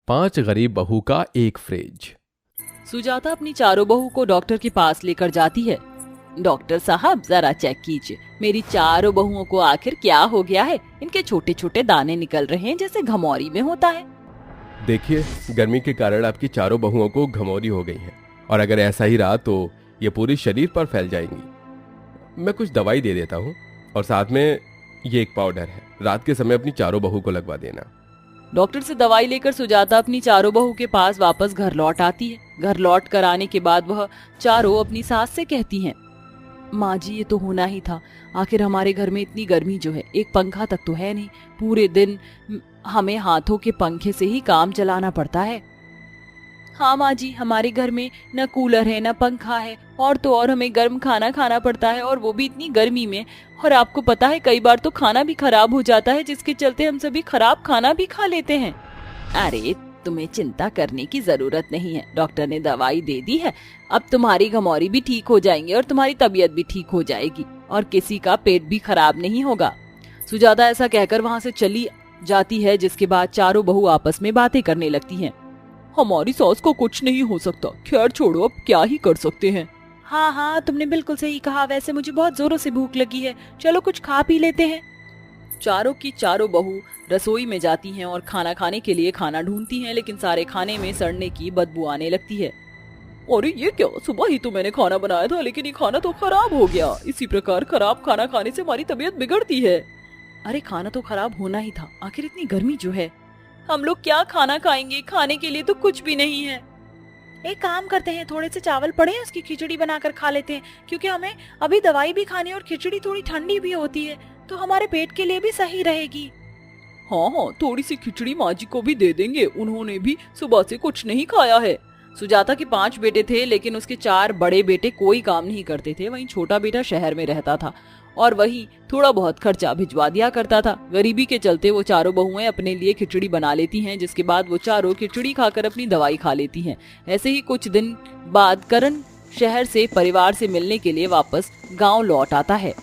5 गरीब बहू का एक फ्रिज। सुजाता अपनी चारों बहू को डॉक्टर के पास लेकर जाती है। डॉक्टर साहब जरा चेक कीजिए, मेरी चारों बहुओं को आखिर क्या हो गया है। इनके छोटे छोटे दाने निकल रहे हैं जैसे घमौरी में होता है। देखिए, गर्मी के कारण आपकी चारों बहुओं को घमौरी हो गई है और अगर ऐसा ही रहा तो ये पूरे शरीर पर फैल जाएंगी। मैं कुछ दवाई दे देता हूँ और साथ में ये एक पाउडर है, रात के समय अपनी चारों बहू को लगवा देना। डॉक्टर से दवाई लेकर सुजाता अपनी चारों बहू के पास वापस घर लौट आती है। घर लौट कर आने के बाद वह चारों अपनी सास से कहती हैं, माँ जी ये तो होना ही था। आखिर हमारे घर में इतनी गर्मी जो है, एक पंखा तक तो है नहीं। पूरे दिन हमें हाथों के पंखे से ही काम चलाना पड़ता है। हाँ माँ जी, हमारे घर में न कूलर है न पंखा है, और तो और हमें गर्म खाना खाना पड़ता है, और वो भी इतनी गर्मी में। और आपको पता है कई बार तो खाना भी खराब हो जाता है, जिसके चलते हम सभी खराब खाना भी खा लेते हैं। अरे तुम्हें चिंता करने की जरूरत नहीं है, डॉक्टर ने दवाई दे दी है। अब तुम्हारी घमौरी भी ठीक हो जाएंगे और तुम्हारी तबीयत भी ठीक हो जाएगी और किसी का पेट भी खराब नहीं होगा। सुजाता ऐसा कहकर वहाँ से चली जाती है, जिसके बाद चारों बहू आपस में बातें करने लगती हैं। हमारी सास को कुछ नहीं हो सकता, खैर छोड़ो, अब क्या ही कर सकते हैं। हाँ हाँ, तुमने बिल्कुल सही कहा। वैसे मुझे बहुत जोरों से भूख लगी है, चलो कुछ खा पी लेते हैं। चारों की चारों बहू रसोई में जाती हैं और खाना खाने के लिए खाना ढूंढती हैं, लेकिन सारे खाने में सड़ने की बदबू आने लगती है। अरे ये क्या, सुबह ही तो मैंने खाना बनाया था, लेकिन ये खाना तो खराब हो गया। इसी प्रकार खराब खाना खाने से हमारी तबीयत बिगड़ती है। अरे खाना तो खराब होना ही था, आखिर इतनी गर्मी जो है। हम लोग क्या खाना खाएंगे, खाने के लिए तो कुछ भी नहीं है। एक काम करते हैं, थोड़े से चावल पड़े हैं, उसकी खिचड़ी बनाकर खा लेते हैं, क्योंकि हमें अभी दवाई भी खानी है और खिचड़ी थोड़ी ठंडी भी होती है, तो हमारे पेट के लिए भी सही रहेगी। हाँ हाँ, थोड़ी सी खिचड़ी माँ जी को भी दे देंगे, उन्होंने भी सुबह से कुछ नहीं खाया है। सुजाता के 5 बेटे थे, लेकिन उसके 4 बड़े बेटे कोई काम नहीं करते थे। वहीं छोटा बेटा शहर में रहता था और वही थोड़ा बहुत खर्चा भिजवा दिया करता था। गरीबी के चलते वो चारों बहुएं अपने लिए खिचड़ी बना लेती हैं, जिसके बाद वो चारों खिचड़ी खाकर अपनी दवाई खा लेती हैं। ऐसे ही कुछ दिन बाद करण शहर से परिवार से मिलने के लिए वापस गाँव लौट आता है।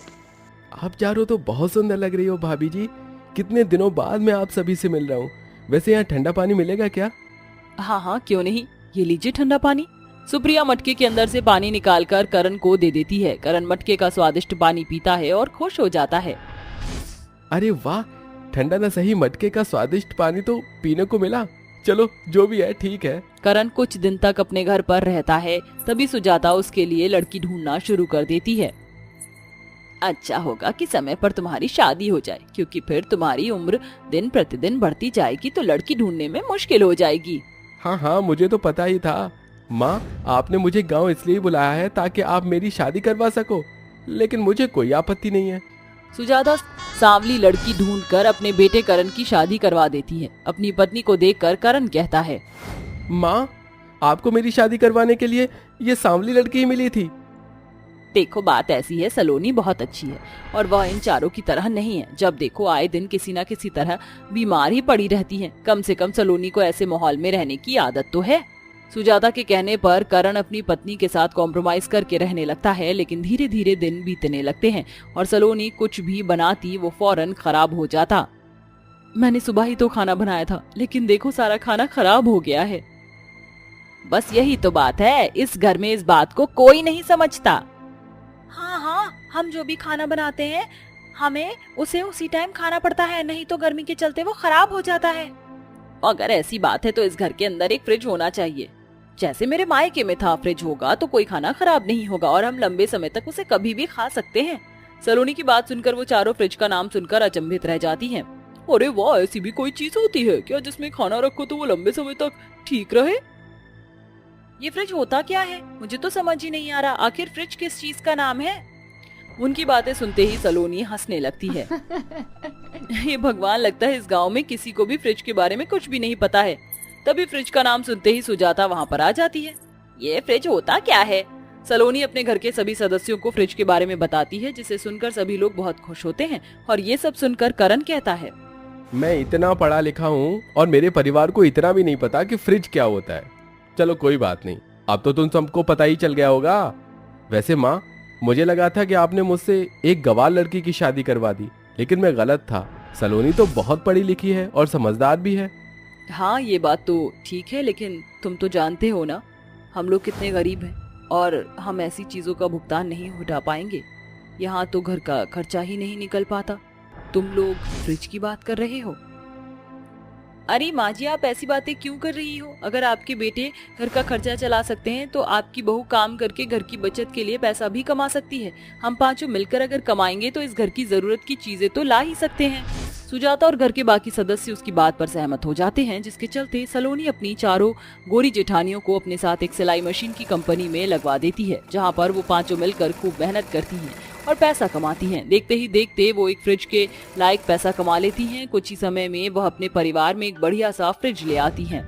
आप चारों तो बहुत सुंदर लग रही हो भाभी जी, कितने दिनों बाद मैं आप सभी से मिल रहा हूँ। वैसे यहाँ ठंडा पानी मिलेगा क्या? हाँ हाँ, क्यों नहीं, ये लीजिए ठंडा पानी। सुप्रिया मटके के अंदर से पानी निकालकर करण को दे देती है। करण मटके का स्वादिष्ट पानी पीता है और खुश हो जाता है। अरे वाह, ठंडा न सही मटके का स्वादिष्ट पानी तो पीने को मिला। चलो जो भी है ठीक है। करण कुछ दिन तक अपने घर पर रहता है, तभी सुजाता उसके लिए लड़की ढूंढना शुरू कर देती है। अच्छा होगा कि समय पर तुम्हारी शादी हो जाए, क्योंकि फिर तुम्हारी उम्र दिन प्रतिदिन बढ़ती जाएगी, तो लड़की ढूंढने में मुश्किल हो जाएगी। हाँ हाँ, मुझे तो पता ही था। माँ, आपने मुझे गांव इसलिए बुलाया है ताकि आप मेरी शादी करवा सको, लेकिन मुझे कोई आपत्ति नहीं है। सुजाता सांवली लड़की ढूंढकर अपने बेटे करण की शादी करवा देती है। अपनी पत्नी को देखकर करण कहता है, माँ, आपको मेरी शादी करवाने के लिए ये सांवली लड़की ही मिली थी? देखो बात ऐसी है, सलोनी बहुत अच्छी है और वह इन चारों की तरह नहीं है। जब देखो आए दिन किसी न किसी तरह बीमार ही पड़ी रहती है। कम से कम सलोनी को ऐसे माहौल में रहने की आदत तो है। सुजाता के कहने पर करण अपनी पत्नी के साथ कॉम्प्रोमाइज करके रहने लगता है, लेकिन धीरे धीरे दिन बीतने लगते हैं और सलोनी कुछ भी बनाती वो फौरन खराब हो जाता। मैंने सुबह ही तो खाना बनाया था, लेकिन देखो सारा खाना खराब हो गया है। बस यही तो बात है, इस घर में इस बात को कोई नहीं समझता। हाँ हाँ, हम जो भी खाना बनाते हैं हमें उसे उसी टाइम खाना पड़ता है, नहीं तो गर्मी के चलते वो खराब हो जाता है। अगर ऐसी बात है तो इस घर के अंदर एक फ्रिज होना चाहिए, जैसे मेरे मायके में था। फ्रिज होगा तो कोई खाना खराब नहीं होगा और हम लंबे समय तक उसे कभी भी खा सकते हैं। सलोनी की बात सुनकर वो चारों फ्रिज का नाम सुनकर अचंभित रह जाती हैं। अरे वाह, ऐसी भी कोई चीज होती है क्या जिसमें खाना रखो तो वो लंबे समय तक ठीक रहे? ये फ्रिज होता क्या है, मुझे तो समझ ही नहीं आ रहा। आखिर फ्रिज किस चीज का नाम है? उनकी बातें सुनते ही सलोनी हंसने लगती है। ये भगवान, लगता है इस गांव में किसी को भी फ्रिज के बारे में कुछ भी नहीं पता है। तभी फ्रिज का नाम सुनते ही सुजाता वहाँ पर आ जाती है। ये फ्रिज होता क्या है? सलोनी अपने घर के सभी सदस्यों को फ्रिज के बारे में बताती है, जिसे सुनकर सभी लोग बहुत खुश होते हैं। और ये सब सुनकर करण कहता है, मैं इतना पढ़ा लिखा हूँ और मेरे परिवार को इतना भी नहीं पता कि फ्रिज क्या होता है। चलो कोई बात नहीं, अब तो तुम सबको पता ही चल गया होगा। वैसे माँ, मुझे लगा था कि आपने मुझसे एक गवार लड़की की शादी करवा दी, लेकिन मैं गलत था। सलोनी तो बहुत पढ़ी लिखी है और समझदार भी है। हाँ ये बात तो ठीक है, लेकिन तुम तो जानते हो ना हम लोग कितने गरीब हैं और हम ऐसी चीजों का भुगतान नहीं उठा पाएंगे। यहाँ तो घर का खर्चा ही नहीं निकल पाता, तुम लोग फ्रिज की बात कर रहे हो। अरे माँ जी, आप ऐसी बातें क्यों कर रही हो? अगर आपके बेटे घर का खर्चा चला सकते हैं तो आपकी बहू काम करके घर की बचत के लिए पैसा भी कमा सकती है। हम पांचों मिलकर अगर कमाएंगे तो इस घर की जरूरत की चीजें तो ला ही सकते हैं। सुजाता और घर के बाकी सदस्य उसकी बात पर सहमत हो जाते हैं, जिसके चलते सलोनी अपनी चारों गोरी जेठानियों को अपने साथ एक सिलाई मशीन की कंपनी में लगवा देती है, जहाँ पर वो पांचों मिलकर खूब मेहनत करती हैं और पैसा कमाती हैं। देखते ही देखते वो एक फ्रिज के लायक पैसा कमा लेती हैं। कुछ ही समय में वह अपने परिवार में एक बढ़िया सा फ्रिज ले आती हैं।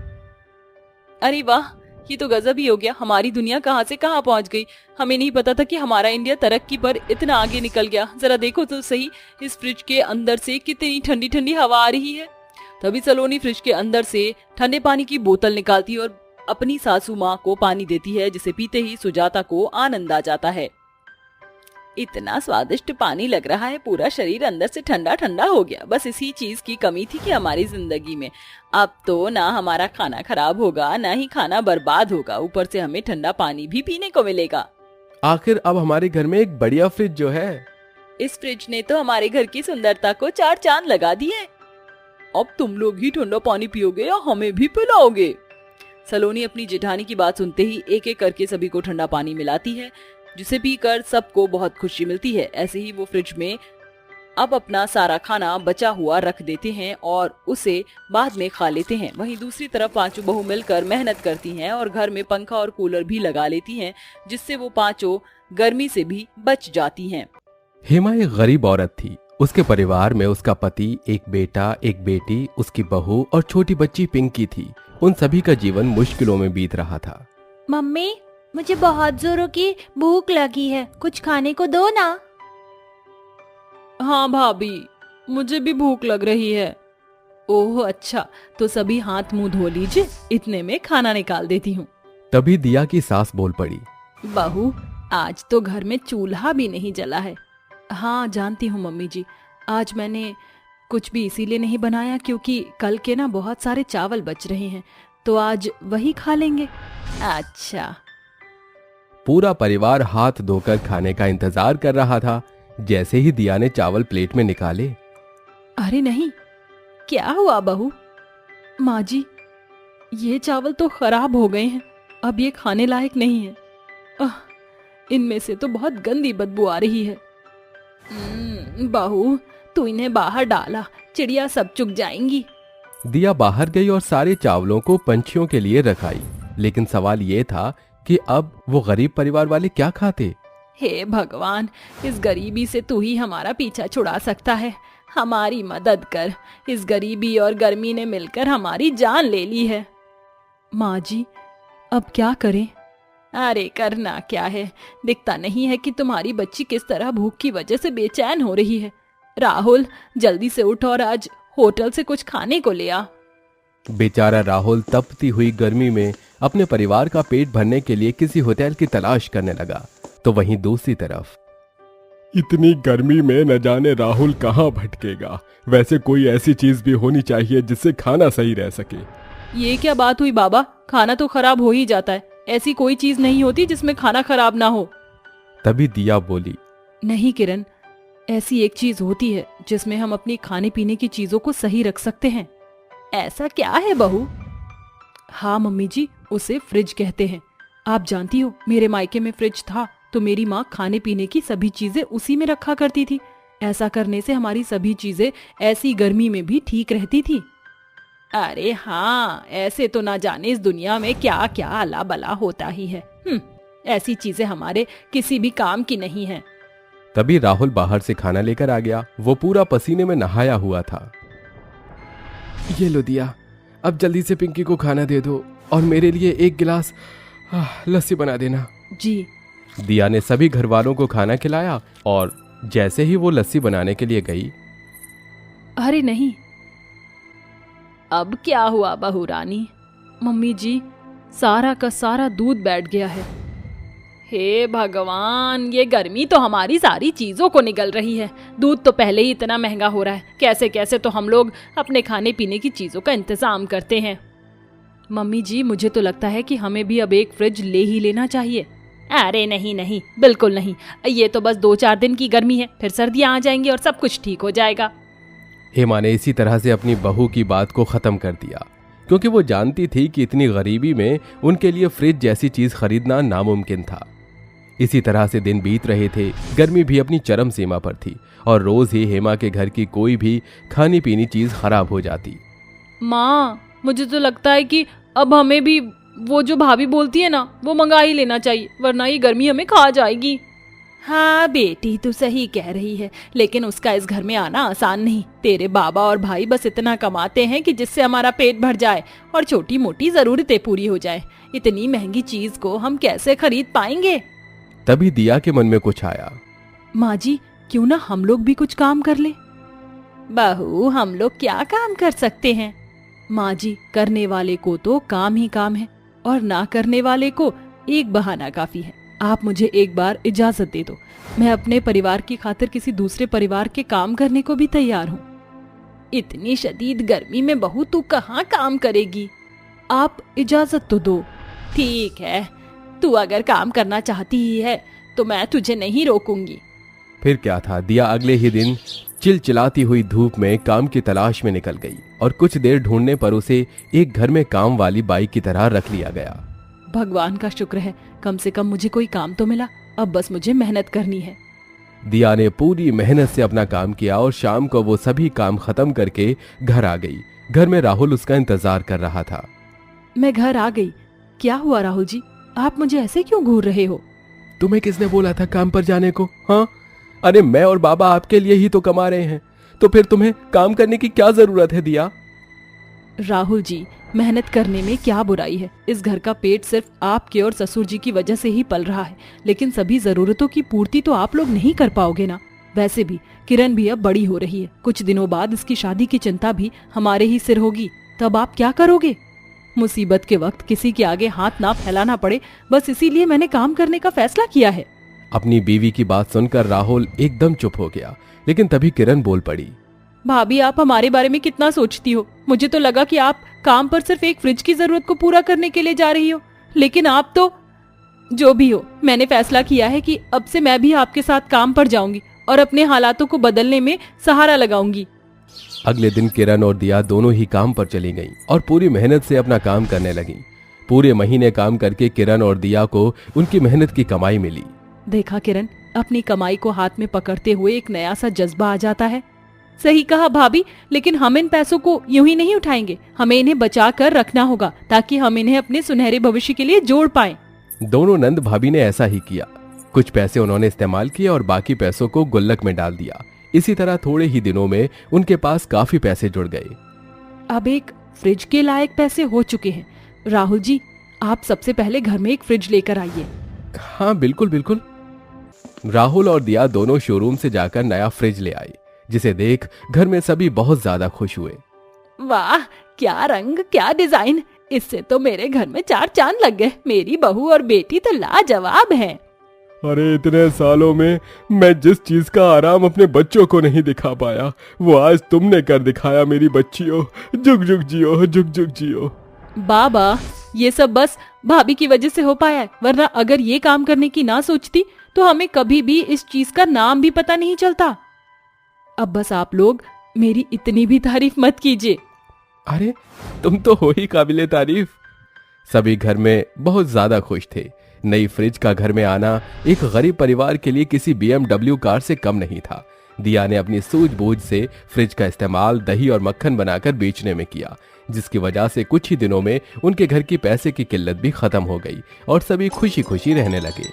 अरे वाह, ये तो गजब ही हो गया। हमारी दुनिया कहाँ से कहाँ पहुँच गई। हमें नहीं पता था कि हमारा इंडिया तरक्की पर इतना आगे निकल गया। जरा देखो तो सही, इस फ्रिज के अंदर से कितनी ठंडी ठंडी हवा आ रही है। तभी सलोनी फ्रिज के अंदर से ठंडे पानी की बोतल निकालती है और अपनी सासू माँ को पानी देती है, जिसे पीते ही सुजाता को आनंद आ जाता है। इतना स्वादिष्ट पानी लग रहा है, पूरा शरीर अंदर से ठंडा ठंडा हो गया। बस इसी चीज की कमी थी कि हमारी जिंदगी में। अब तो ना हमारा खाना खराब होगा, ना ही खाना बर्बाद होगा, ऊपर से हमें ठंडा पानी भी पीने को मिलेगा। आखिर अब हमारे घर में एक बढ़िया फ्रिज जो है। इस फ्रिज ने तो हमारे घर की सुंदरता को चार चांद लगा दिए। अब तुम लोग ही ठंडा पानी पियोगे या हमें भी पिलाओगे? सलोनी अपनी जेठानी की बात सुनते ही एक एक करके सभी को ठंडा पानी मिलाती है, जिसे पीकर सबको बहुत खुशी मिलती है। ऐसे ही वो फ्रिज में अब अपना सारा खाना बचा हुआ रख देते हैं और उसे बाद में खा लेते हैं। वहीं दूसरी तरफ पांचों बहू मिलकर मेहनत करती हैं और घर में पंखा और कूलर भी लगा लेती हैं, जिससे वो पांचों गर्मी से भी बच जाती हैं। हेमा एक गरीब औरत थी। उसके परिवार में उसका पति, एक बेटा, एक बेटी, उसकी बहू और छोटी बच्ची पिंकी थी। उन सभी का जीवन मुश्किलों में बीत रहा था। मम्मी, मुझे बहुत जोरों की भूख लगी है, कुछ खाने को दो ना। हाँ भाभी, मुझे भी भूख लग रही है। ओह अच्छा, तो सभी हाथ मुंह धो लीजिए, इतने में खाना निकाल देती हूँ। तभी दिया की सास बोल पड़ी। बहू, आज तो घर में चूल्हा भी नहीं जला है। हाँ जानती हूँ मम्मी जी, आज मैंने कुछ भी इसीलिए नहीं बनाया क्योंकि कल के ना बहुत सारे चावल बच रहे हैं, तो आज वही खा लेंगे। अच्छा। पूरा परिवार हाथ धोकर खाने का इंतजार कर रहा था। जैसे ही दिया ने चावल प्लेट में निकाले। अरे नहीं, क्या हुआ बहू? माँ जी, ये चावल तो खराब हो गए हैं, अब ये खाने लायक नहीं है। इनमें से तो बहुत गंदी बदबू आ रही है। बहू, तू इन्हें बाहर डाला, चिड़िया सब चुग जाएंगी। दिया बाहर गई और सारे चावलों को पंछियों के लिए रखाई। लेकिन सवाल ये था कि अब वो गरीब परिवार वाले क्या खाते। हे भगवान, इस गरीबी से तू ही हमारा पीछा छुड़ा सकता है, हमारी मदद कर। इस गरीबी और गर्मी ने मिलकर हमारी जान ले ली है। माँ जी, अब क्या करें? अरे करना क्या है, दिखता नहीं है कि तुम्हारी बच्ची किस तरह भूख की वजह से बेचैन हो रही है। राहुल, जल्दी से उठ और आज होटल से कुछ खाने को ले आ। बेचारा राहुल तपती हुई गर्मी में अपने परिवार का पेट भरने के लिए किसी होटल की तलाश करने लगा। तो वहीं दूसरी तरफ, इतनी गर्मी में न जाने राहुल कहाँ भटकेगा। वैसे कोई ऐसी चीज भी होनी चाहिए जिससे खाना सही रह सके। ये क्या बात हुई बाबा, खाना तो खराब हो ही जाता है, ऐसी कोई चीज नहीं होती जिसमें खाना खराब ना हो। तभी दिया बोली, नहीं किरण, ऐसी एक चीज होती है जिसमें हम अपनी खाने पीने की चीजों को सही रख सकते हैं। ऐसा क्या है बहू? हाँ मम्मी जी, उसे फ्रिज कहते हैं। आप जानती हो, मेरे मायके में फ्रिज था तो मेरी माँ खाने पीने की सभी चीजें उसी में रखा करती थी। ऐसा करने से हमारी सभी चीजें ऐसी गर्मी में भी ठीक रहती थी। अरे हाँ, ऐसे तो ना जाने इस दुनिया में क्या क्या अला बला होता ही है। ऐसी चीजें हमारे किसी भी काम की नहीं है। तभी राहुल बाहर से खाना लेकर आ गया। वो पूरा पसीने में नहाया हुआ था। ये लो दिया, अब जल्दी से पिंकी को खाना दे दो और मेरे लिए एक गिलास लस्सी बना देना। जी। दिया ने सभी घर वालों को खाना खिलाया और जैसे ही वो लस्सी बनाने के लिए गई, अरे नहीं, अब क्या हुआ बहू रानी? मम्मी जी, सारा का सारा दूध बैठ गया है। हे भगवान, ये गर्मी तो हमारी सारी चीजों को निगल रही है। दूध तो पहले ही इतना महंगा हो रहा है, कैसे कैसे तो हम लोग अपने खाने पीने की चीजों का इंतजाम करते हैं। मम्मी जी, मुझे तो लगता है कि हमें भी अब एक फ्रिज ले ही लेना चाहिए। अरे नहीं नहीं, बिल्कुल नहीं, ये तो बस 2-4 दिन की गर्मी है, फिर सर्दियां आ जाएंगी और सब कुछ ठीक हो जाएगा। हेमा ने इसी तरह से अपनी बहू की बात को खत्म कर दिया, क्योंकि वो जानती थी कि इतनी गरीबी में उनके लिए फ्रिज जैसी चीज खरीदना नामुमकिन था। इसी तरह से दिन बीत रहे थे। गर्मी भी अपनी चरम सीमा पर थी और रोज ही हेमा के घर की कोई भी खानी पीनी चीज खराब हो जाती। माँ, मुझे तो लगता है कि अब हमें भी वो जो भाभी बोलती है ना, वो मंगा ही लेना चाहिए, वरना ये गर्मी हमें खा जाएगी। हाँ बेटी, तू सही कह रही है, लेकिन उसका इस घर में आना आसान नहीं। तेरे बाबा और भाई बस इतना कमाते हैं कि जिससे हमारा पेट भर जाए और छोटी मोटी जरूरतें पूरी हो जाए। इतनी महंगी चीज को हम कैसे खरीद पाएंगे? तभी दिया के मन में कुछ आया। माँ जी, क्यों ना हम लोग भी कुछ काम कर ले? बहू, हम लोग क्या काम कर सकते हैं? माँ जी, करने वाले को तो काम ही काम है और ना करने वाले को एक बहाना काफी है। आप मुझे एक बार इजाजत दे दो, मैं अपने परिवार की खातिर किसी दूसरे परिवार के काम करने को भी तैयार हूँ। इतनी शदीद गर्मी में बहू तू कहाँ काम करेगी? आप इजाजत तो दो। ठीक है, तू अगर काम करना चाहती ही है तो मैं तुझे नहीं रोकूंगी। फिर क्या था, दिया अगले ही दिन चिलचिलाती हुई धूप में काम की तलाश में निकल गई और कुछ देर ढूंढने पर उसे एक घर में काम वाली बाई की तरह रख लिया गया। भगवान का शुक्र है, कम से कम मुझे कोई काम तो मिला। अब बस मुझे मेहनत करनी है। दिया ने पूरी मेहनत से अपना काम किया और शाम को वो सभी काम खत्म करके घर आ गई। घर में राहुल उसका इंतजार कर रहा था। मैं घर आ गई। क्या हुआ राहुल जी, आप मुझे ऐसे क्यों घूर रहे हो? तुम्हें किसने बोला था काम पर जाने को? हाँ, अरे मैं और बाबा आपके लिए ही तो कमा रहे हैं, तो फिर तुम्हें काम करने की क्या जरूरत है दिया? राहुल जी, मेहनत करने में क्या बुराई है? इस घर का पेट सिर्फ आपके और ससुर जी की वजह से ही पल रहा है, लेकिन सभी जरूरतों की पूर्ति तो आप लोग नहीं कर पाओगे ना। वैसे भी किरण भी अब बड़ी हो रही है, कुछ दिनों बाद इसकी शादी की चिंता भी हमारे ही सिर होगी। तब आप क्या करोगे? मुसीबत के वक्त किसी के आगे हाथ ना फैलाना पड़े, बस इसीलिए मैंने काम करने का फैसला किया है। अपनी बीवी की बात सुनकर राहुल एकदम चुप हो गया, लेकिन तभी किरण बोल पड़ी। भाभी, आप हमारे बारे में कितना सोचती हो? मुझे तो लगा कि आप काम पर सिर्फ एक फ्रिज की जरूरत को पूरा करने के लिए जा रही हो, लेकिन आप तो जो भी हो, मैंने फैसला किया है कि अब से मैं भी आपके साथ काम पर जाऊंगी और अपने हालातों को बदलने में सहारा लगाऊंगी। अगले दिन किरण और दिया दोनों ही काम पर चली गईं और पूरी मेहनत से अपना काम करने लगीं। पूरे महीने काम करके किरण और दिया को उनकी मेहनत की कमाई मिली। देखा किरण, अपनी कमाई को हाथ में पकड़ते हुए एक नया सा जज्बा आ जाता है। सही कहा भाभी, लेकिन हम इन पैसों को यूं ही नहीं उठाएंगे, हमें इन्हें बचा कर रखना होगा ताकि हम इन्हें अपने सुनहरे भविष्य के लिए जोड़ पाएं। दोनों नंद भाभी ने ऐसा ही किया। कुछ पैसे उन्होंने इस्तेमाल किए और बाकी पैसों को गुल्लक में डाल दिया। इसी तरह थोड़े ही दिनों में उनके पास काफी पैसे जुड़ गए। अब एक फ्रिज के लायक पैसे हो चुके हैं। राहुल जी, आप सबसे पहले घर में एक फ्रिज लेकर आइए। हाँ बिल्कुल बिल्कुल। राहुल और दिया दोनों शोरूम से जाकर नया फ्रिज ले आए, जिसे देख घर में सभी बहुत ज्यादा खुश हुए। वाह, क्या रंग, क्या डिजाइन, इससे तो मेरे घर में 4 चांद लग गए। मेरी बहू और बेटी तो लाजवाब हैं। अरे इतने सालों में मैं जिस चीज का आराम अपने बच्चों को नहीं दिखा पाया, वो आज तुमने कर दिखाया मेरी बच्चियों। जुग जुग जियो, जुग जुग जियो। बाबा, ये सब बस भाभी की वजह से हो पाया है, वरना अगर ये काम करने की ना सोचती तो हमें कभी भी इस चीज का नाम भी पता नहीं चलता। अब बस आप लोग मेरी इतनी भी तारीफ मत कीजिए। अरे तुम तो हो ही काबिले तारीफ। सभी घर में बहुत ज्यादा खुश थे। नई फ्रिज का घर में आना एक गरीब परिवार के लिए किसी BMW कार से कम नहीं था। दिया ने अपनी सूझबूझ से फ्रिज का इस्तेमाल दही और मक्खन बनाकर बेचने में किया, जिसकी वजह से कुछ ही दिनों में उनके घर की पैसे की किल्लत भी खत्म हो गई और सभी खुशी खुशी रहने लगे।